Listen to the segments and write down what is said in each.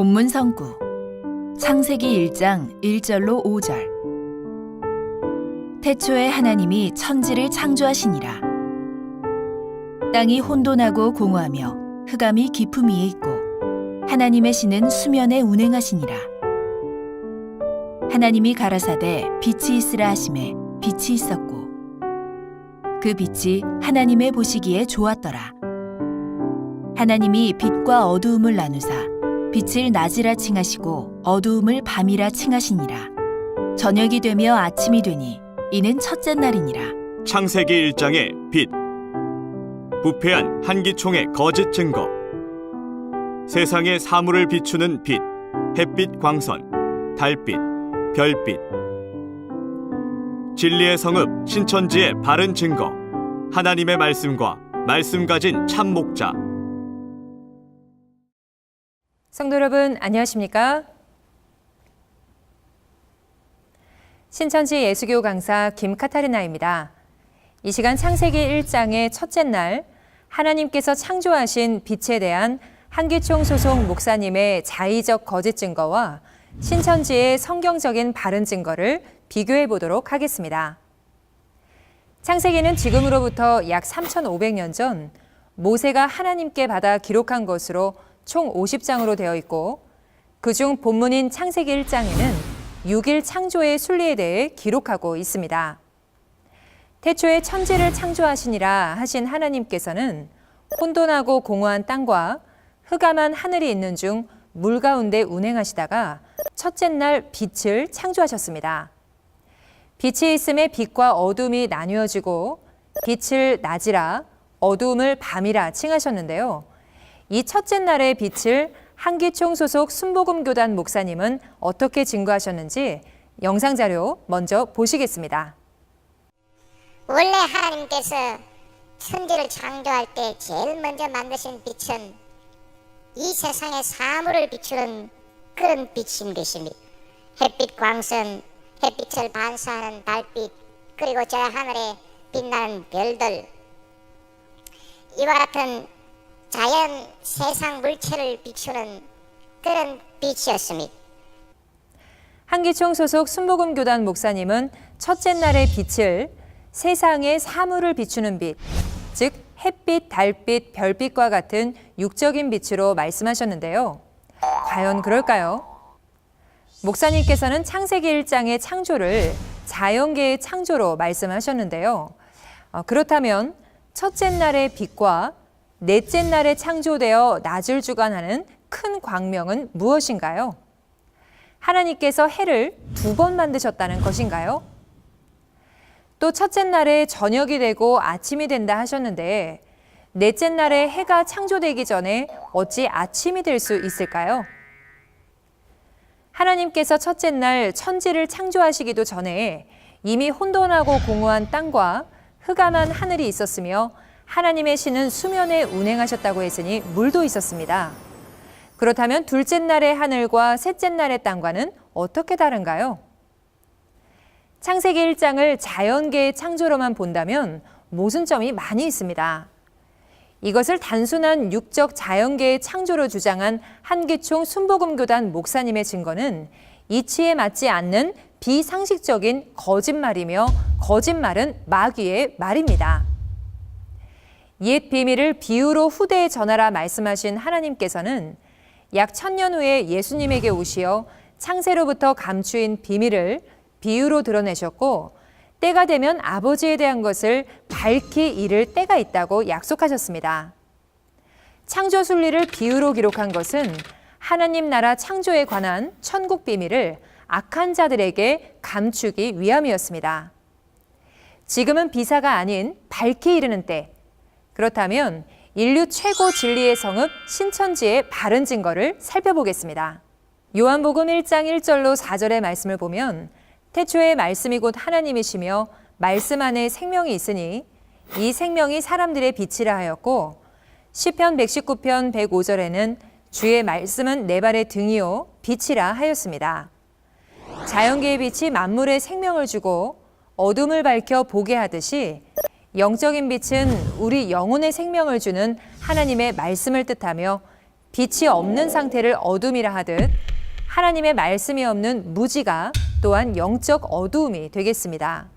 본문 성구 창세기 1장 1절로 5절. 태초에 하나님이 천지를 창조하시니라. 땅이 혼돈하고 공허하며 흑암이 깊음 위에 있고 하나님의 신은 수면에 운행하시니라. 하나님이 가라사대 빛이 있으라 하시매 빛이 있었고 그 빛이 하나님의 보시기에 좋았더라. 하나님이 빛과 어두움을 나누사 빛을 낮이라 칭하시고 어두움을 밤이라 칭하시니라. 저녁이 되며 아침이 되니 이는 첫째 날이니라. 창세기 1장의 빛. 부패한 한기총의 거짓 증거. 세상의 사물을 비추는 빛, 햇빛 광선, 달빛, 별빛. 진리의 성읍 신천지의 바른 증거. 하나님의 말씀과 말씀 가진 참 목자. 성도 여러분 안녕하십니까? 신천지 예수교 강사 김카타리나입니다. 이 시간 창세기 1장의 첫째 날 하나님께서 창조하신 빛에 대한 한기총 소속 목사님의 자의적 거짓 증거와 신천지의 성경적인 바른 증거를 비교해 보도록 하겠습니다. 창세기는 지금으로부터 약 3,500년 전 모세가 하나님께 받아 기록한 것으로 총 50장으로 되어 있고 그중 본문인 창세기 1장에는 6일 창조의 순리에 대해 기록하고 있습니다. 태초에 천지를 창조하시니라 하신 하나님께서는 혼돈하고 공허한 땅과 흑암한 하늘이 있는 중 물 가운데 운행하시다가 첫째 날 빛을 창조하셨습니다. 빛이 있음에 빛과 어둠이 나뉘어지고 빛을 낮이라 어두움을 밤이라 칭하셨는데요. 이 첫째 날의 빛을 한기총 소속 순복음교단 목사님은 어떻게 증거하셨는지 영상 자료 먼저 보시겠습니다. 원래 하나님께서 천지를 창조할 때 제일 먼저 만드신 빛은 이 세상의 사물을 비추는 그런 빛인 것입니다. 햇빛 광선, 햇빛을 반사하는 달빛, 그리고 저 하늘에 빛나는 별들, 이와 같은 자연 세상 물체를 비추는 그런 빛이었습니다. 한기총 소속 순복음교단 목사님은 첫째 날의 빛을 세상의 사물을 비추는 빛, 즉 햇빛, 달빛, 별빛과 같은 육적인 빛으로 말씀하셨는데요. 과연 그럴까요? 목사님께서는 창세기 1장의 창조를 자연계의 창조로 말씀하셨는데요. 그렇다면 첫째 날의 빛과 넷째 날에 창조되어 낮을 주관하는 큰 광명은 무엇인가요? 하나님께서 해를 2번 만드셨다는 것인가요? 또 첫째 날에 저녁이 되고 아침이 된다 하셨는데 넷째 날에 해가 창조되기 전에 어찌 아침이 될 수 있을까요? 하나님께서 첫째 날 천지를 창조하시기도 전에 이미 혼돈하고 공허한 땅과 흑암한 하늘이 있었으며 하나님의 신은 수면에 운행하셨다고 했으니 물도 있었습니다. 그렇다면 둘째 날의 하늘과 셋째 날의 땅과는 어떻게 다른가요? 창세기 1장을 자연계의 창조로만 본다면 모순점이 많이 있습니다. 이것을 단순한 육적 자연계의 창조로 주장한 한기총 순복음교단 목사님의 증거는 이치에 맞지 않는 비상식적인 거짓말이며 거짓말은 마귀의 말입니다. 옛 비밀을 비유로 후대에 전하라 말씀하신 하나님께서는 약 1000년 후에 예수님에게 오시어 창세로부터 감추인 비밀을 비유로 드러내셨고 때가 되면 아버지에 대한 것을 밝히 이를 때가 있다고 약속하셨습니다. 창조 순리를 비유로 기록한 것은 하나님 나라 창조에 관한 천국 비밀을 악한 자들에게 감추기 위함이었습니다. 지금은 비사가 아닌 밝히 이르는 때, 그렇다면 인류 최고 진리의 성읍 신천지의 바른 증거를 살펴보겠습니다. 요한복음 1장 1절로 4절의 말씀을 보면 태초에 말씀이 곧 하나님이시며 말씀 안에 생명이 있으니 이 생명이 사람들의 빛이라 하였고 시편 119편 105절에는 주의 말씀은 내 발의 등이요 빛이라 하였습니다. 자연계의 빛이 만물에 생명을 주고 어둠을 밝혀 보게 하듯이 영적인 빛은 우리 영혼의 생명을 주는 하나님의 말씀을 뜻하며 빛이 없는 상태를 어둠이라 하듯 하나님의 말씀이 없는 무지가 또한 영적 어두움이 되겠습니다.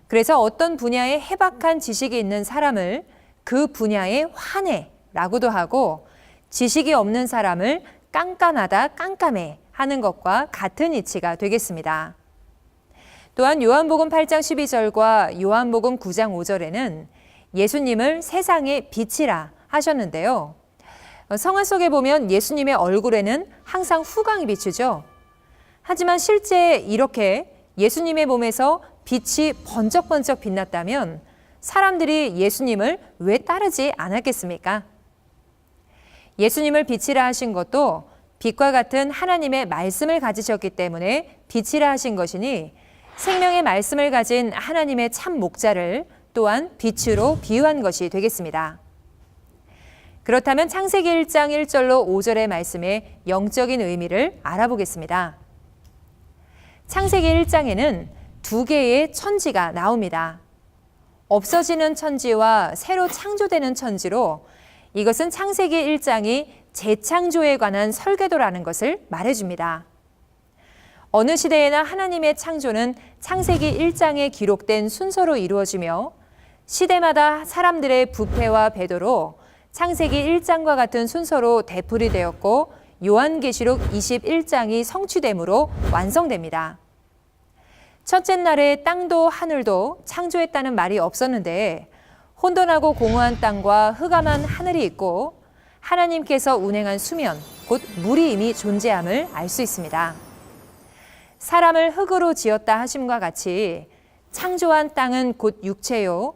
그래서 어떤 분야에 해박한 지식이 있는 사람을 그 분야의 환해라고도 하고 지식이 없는 사람을 깜깜하다 깜깜해 하는 것과 같은 이치가 되겠습니다. 또한 요한복음 8장 12절과 요한복음 9장 5절에는 예수님을 세상의 빛이라 하셨는데요. 성화 속에 보면 예수님의 얼굴에는 항상 후광이 비추죠. 하지만 실제 이렇게 예수님의 몸에서 빛이 번쩍번쩍 빛났다면 사람들이 예수님을 왜 따르지 않았겠습니까? 예수님을 빛이라 하신 것도 빛과 같은 하나님의 말씀을 가지셨기 때문에 빛이라 하신 것이니 생명의 말씀을 가진 하나님의 참 목자를 또한 빛으로 비유한 것이 되겠습니다. 그렇다면 창세기 1장 1절로 5절의 말씀의 영적인 의미를 알아보겠습니다. 창세기 1장에는 두 개의 천지가 나옵니다. 없어지는 천지와 새로 창조되는 천지로 이것은 창세기 1장이 재창조에 관한 설계도라는 것을 말해줍니다. 어느 시대에나 하나님의 창조는 창세기 1장에 기록된 순서로 이루어지며 시대마다 사람들의 부패와 배도로 창세기 1장과 같은 순서로 되풀이되었고 요한계시록 21장이 성취됨으로 완성됩니다. 첫째 날에 땅도 하늘도 창조했다는 말이 없었는데 혼돈하고 공허한 땅과 흑암한 하늘이 있고 하나님께서 운행한 수면, 곧 물이 이미 존재함을 알 수 있습니다. 사람을 흙으로 지었다 하심과 같이 창조한 땅은 곧 육체요,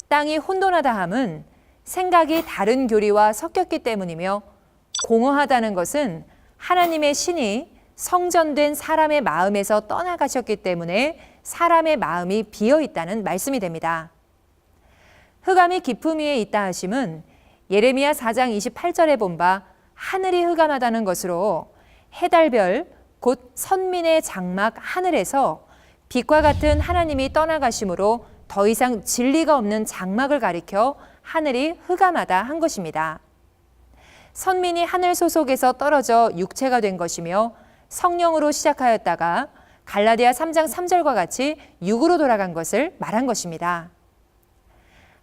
땅이 혼돈하다 함은 생각이 다른 교리와 섞였기 때문이며 공허하다는 것은 하나님의 신이 성전된 사람의 마음에서 떠나가셨기 때문에 사람의 마음이 비어 있다는 말씀이 됩니다. 흑암이 깊음 위에 있다 하심은 예레미야 4장 28절에 본 바 하늘이 흑암하다는 것으로 해달별 곧 선민의 장막 하늘에서 빛과 같은 하나님이 떠나가심으로 더 이상 진리가 없는 장막을 가리켜 하늘이 흑암하다 한 것입니다. 선민이 하늘 소속에서 떨어져 육체가 된 것이며 성령으로 시작하였다가 갈라디아 3장 3절과 같이 육으로 돌아간 것을 말한 것입니다.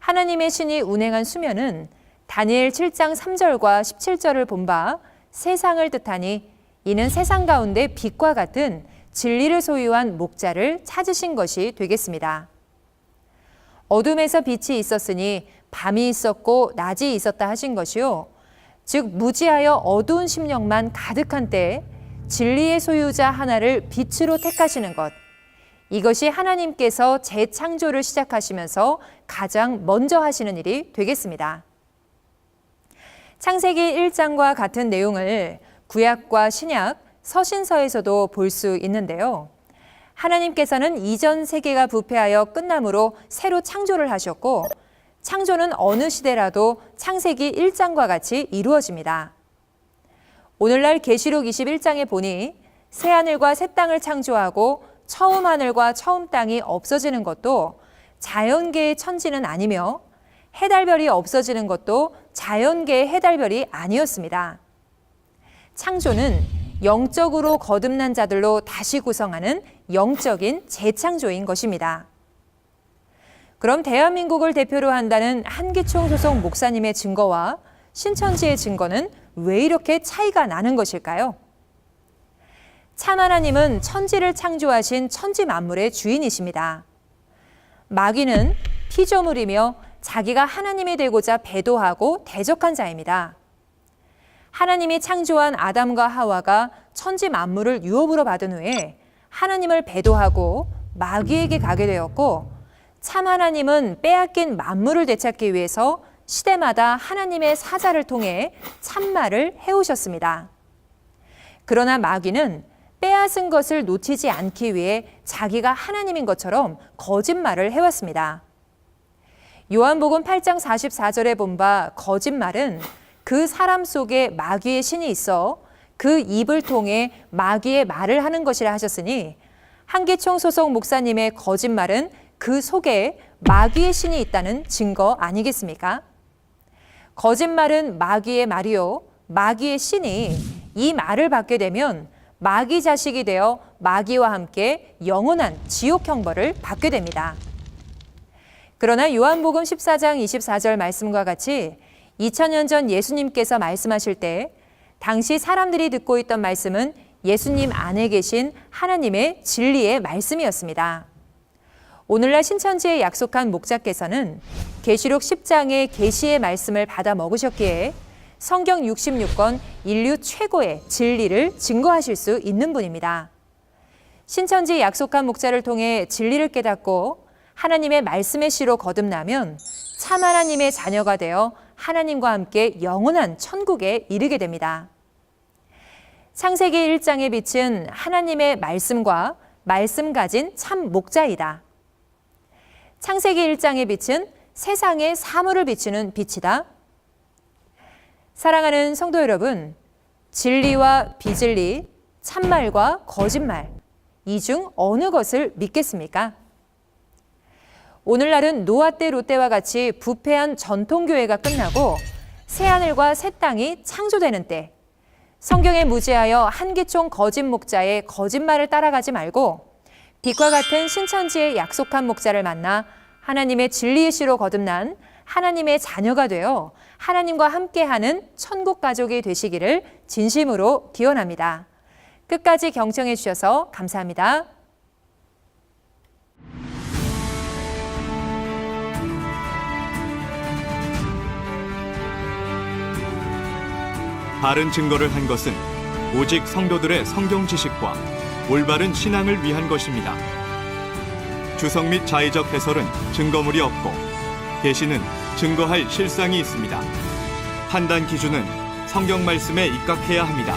하나님의 신이 운행한 수면은 다니엘 7장 3절과 17절을 본 바 세상을 뜻하니 이는 세상 가운데 빛과 같은 진리를 소유한 목자를 찾으신 것이 되겠습니다. 어둠에서 빛이 있었으니 밤이 있었고 낮이 있었다 하신 것이요, 즉 무지하여 어두운 심령만 가득한 때에 진리의 소유자 하나를 빛으로 택하시는 것, 이것이 하나님께서 재창조를 시작하시면서 가장 먼저 하시는 일이 되겠습니다. 창세기 1장과 같은 내용을 구약과 신약, 서신서에서도 볼 수 있는데요. 하나님께서는 이전 세계가 부패하여 끝남으로 새로 창조를 하셨고 창조는 어느 시대라도 창세기 1장과 같이 이루어집니다. 오늘날 계시록 21장에 보니 새하늘과 새 땅을 창조하고 처음 하늘과 처음 땅이 없어지는 것도 자연계의 천지는 아니며 해달별이 없어지는 것도 자연계의 해달별이 아니었습니다. 창조는 영적으로 거듭난 자들로 다시 구성하는 영적인 재창조인 것입니다. 그럼 대한민국을 대표로 한다는 한기총 소속 목사님의 증거와 신천지의 증거는 왜 이렇게 차이가 나는 것일까요? 참 하나님은 천지를 창조하신 천지 만물의 주인이십니다. 마귀는 피조물이며 자기가 하나님이 되고자 배도하고 대적한 자입니다. 하나님이 창조한 아담과 하와가 천지 만물을 유업으로 받은 후에 하나님을 배도하고 마귀에게 가게 되었고 참 하나님은 빼앗긴 만물을 되찾기 위해서 시대마다 하나님의 사자를 통해 참말을 해오셨습니다. 그러나 마귀는 빼앗은 것을 놓치지 않기 위해 자기가 하나님인 것처럼 거짓말을 해왔습니다. 요한복음 8장 44절에 본 바 거짓말은 그 사람 속에 마귀의 신이 있어 그 입을 통해 마귀의 말을 하는 것이라 하셨으니 한기총 소속 목사님의 거짓말은 그 속에 마귀의 신이 있다는 증거 아니겠습니까? 거짓말은 마귀의 말이요 마귀의 신이 이 말을 받게 되면 마귀 자식이 되어 마귀와 함께 영원한 지옥 형벌을 받게 됩니다. 그러나 요한복음 14장 24절 말씀과 같이 2000년 전 예수님께서 말씀하실 때 당시 사람들이 듣고 있던 말씀은 예수님 안에 계신 하나님의 진리의 말씀이었습니다. 오늘날 신천지에 약속한 목자께서는 계시록 10장의 계시의 말씀을 받아 먹으셨기에 성경 66권 인류 최고의 진리를 증거하실 수 있는 분입니다. 신천지 약속한 목자를 통해 진리를 깨닫고 하나님의 말씀의 씨로 거듭나면 참 하나님의 자녀가 되어 하나님과 함께 영원한 천국에 이르게 됩니다. 창세기 1장의 빛은 하나님의 말씀과 말씀 가진 참 목자이다. 창세기 1장의 빛은 세상의 사물을 비추는 빛이다. 사랑하는 성도 여러분, 진리와 비진리, 참말과 거짓말, 이 중 어느 것을 믿겠습니까? 오늘날은 노아 때 롯데와 같이 부패한 전통교회가 끝나고 새하늘과 새 땅이 창조되는 때, 성경에 무지하여 한기총 거짓 목자의 거짓말을 따라가지 말고 빛과 같은 신천지의 약속한 목자를 만나 하나님의 진리의 씨로 거듭난 하나님의 자녀가 되어 하나님과 함께하는 천국 가족이 되시기를 진심으로 기원합니다. 끝까지 경청해 주셔서 감사합니다. 바른 증거를 한 것은 오직 성도들의 성경 지식과 올바른 신앙을 위한 것입니다. 주석 및 자의적 해설은 증거물이 없고 계시는 증거할 실상이 있습니다. 판단 기준은 성경 말씀에 입각해야 합니다.